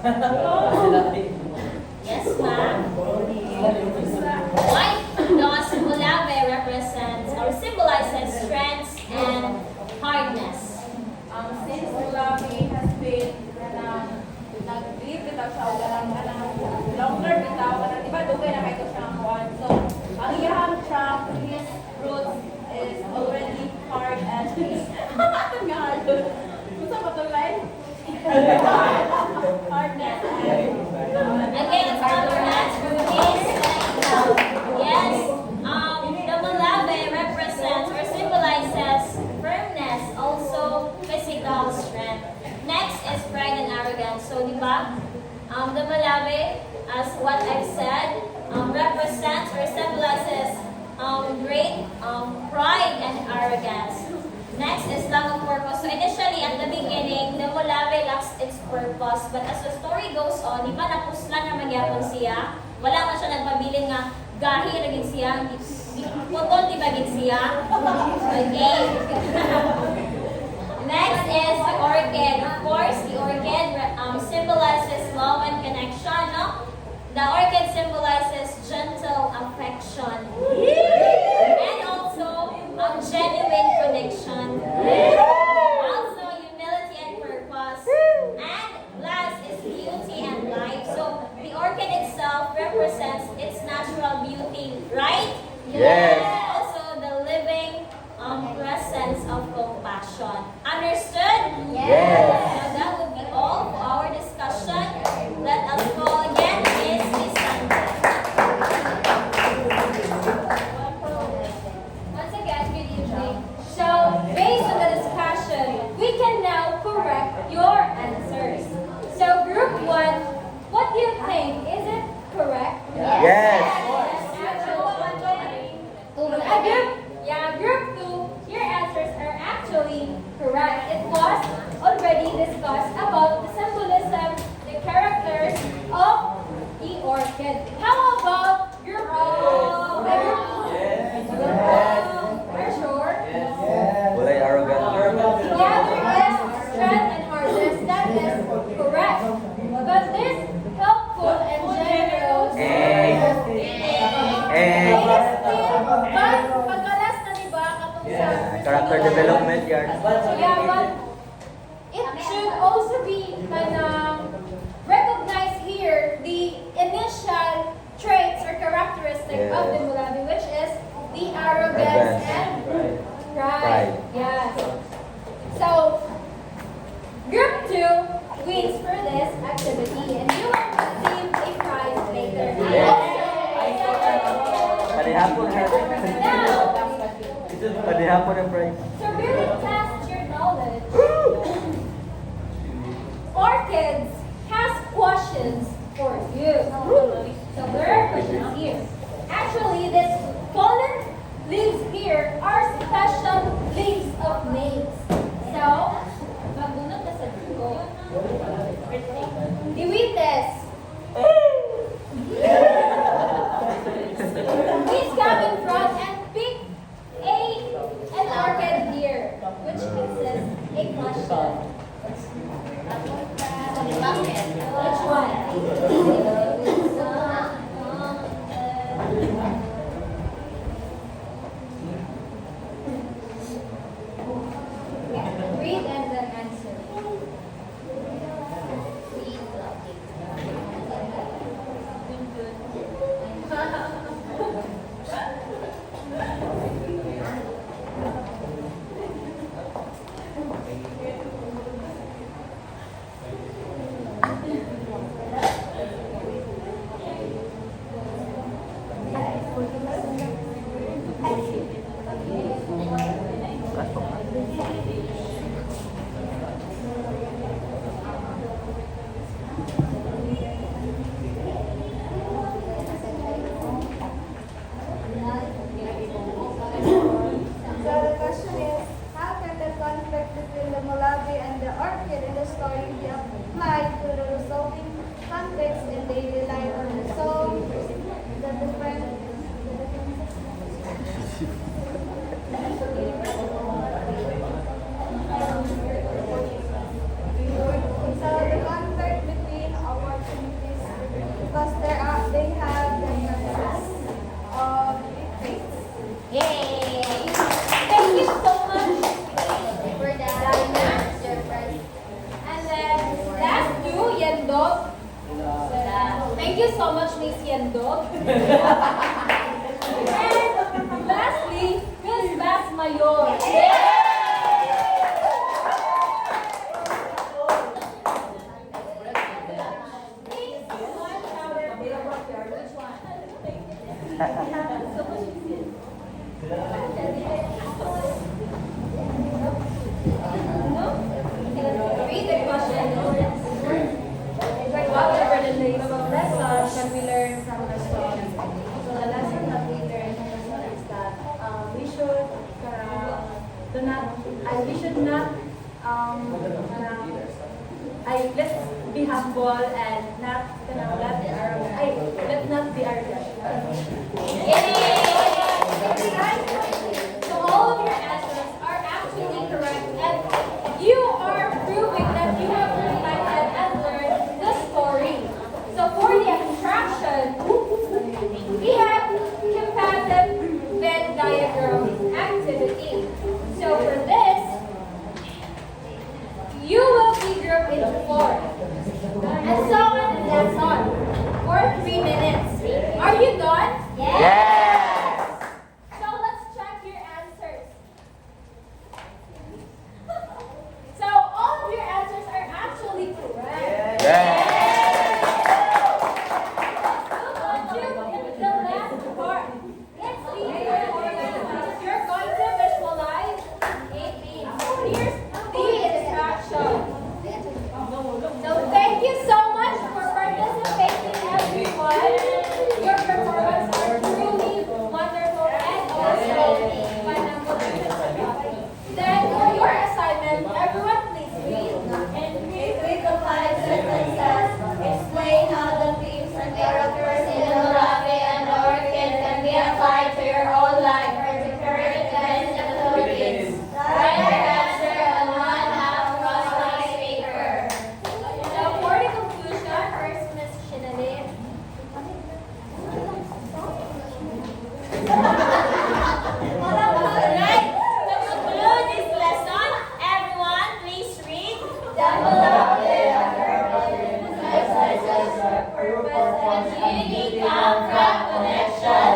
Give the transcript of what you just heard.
Yes, ma'am. White does mulave represents or symbolizes strength and hardness. Since Mulabi has been nag-live bitaw siya o longer bitaw kanang diba dugay na kayo siyang kuwan. So ang iyang trunk, his roots is already hard as is. Nga hard. Gusto ba itong line? Hardness. Again, it's hardness for his yes. The mulave represents or symbolizes firmness, also physical strength. Next is pride and arrogance. So, di ba? The mulave, as what I've said, represents or symbolizes great pride and arrogance. Next is lack of purpose. So initially, at the beginning, the mulave lacks its purpose. But as the story goes on, di ba napuslan na magyapon siya? Wala man siya nagpabiling nga gahi na gid siya. Putol di ba gid siya? Okay. Next is the orchid. Of course, the orchid symbolizes love and connection. No? The orchid symbolizes gentle affection. And also genuine connection. Also humility and purpose. And last is beauty and life. So the orchid itself represents its natural beauty, right? Yes. Also the living presence of compassion. Understood? Yes. So that would be all for our discussion. Let us call again is Besande. Once again, good evening. So, based on the discussion, we can now correct your answers. So, group 1, what do you think? Is it correct? Yes. Group 2, your answers are actually correct. It was already discussed about the symbolism, the characters of the orchid. How about group 3? We're sure. Walay arrogant. Yeah, there is strength and hardness. That is correct. But this helpful and generous but pagkalas na diba katong sa Character development yan. yeah, but it should also be recognize here the initial traits or characteristic of the mulave, which is the arrogance and pride. Yes. So, group 2 wins for this activity, and you will receive a prize later. Panihapon na. Now, Panihapon ang prize. to really test your knowledge, orchids has questions for you. So there are questions here. Actually, this fallen leaves here are special leaves of maize. So, magbunot na sa dugo. Diwites. Please come in front and pick an orchid here, which consists a question. Which one? Read and then answer. Please, lovely. you so much, Miss Yendo. And lastly, Miss Bas Mayor. Read the question. Whatever the name of lesson can we learn from the story? So the lesson that we learn from the story is that we should let's be humble and let's not be arrogant. So all of your answers are actually correct, and you are proving that you have recited and learned the story. So for the abstraction, we have comparative Venn diagram activity. So for this, you will be grouped into 4. And so on and that's on. For 3 minutes. Are you done? Yes! So let's check your answers. So all of your answers are actually correct. Yes! Let's move on to the last part. It's the performance. You're going to visualize here's the instruction. So thank you so much for participating, everyone. Your performance are truly wonderful and also phenomenal. Then for your assignment, everyone please read. And read the 5 sentences. Explain how the themes and characters in the Mulabi and the Orchid can be applied to your own life or to current events in the Philippines. Write your answer on 1/2 cross-line paper. So for the conclusion, first Miss Shinalin. Alright, to conclude this lesson, everyone please read the Mulabi and the Orchid. Purpose and unity come from connection.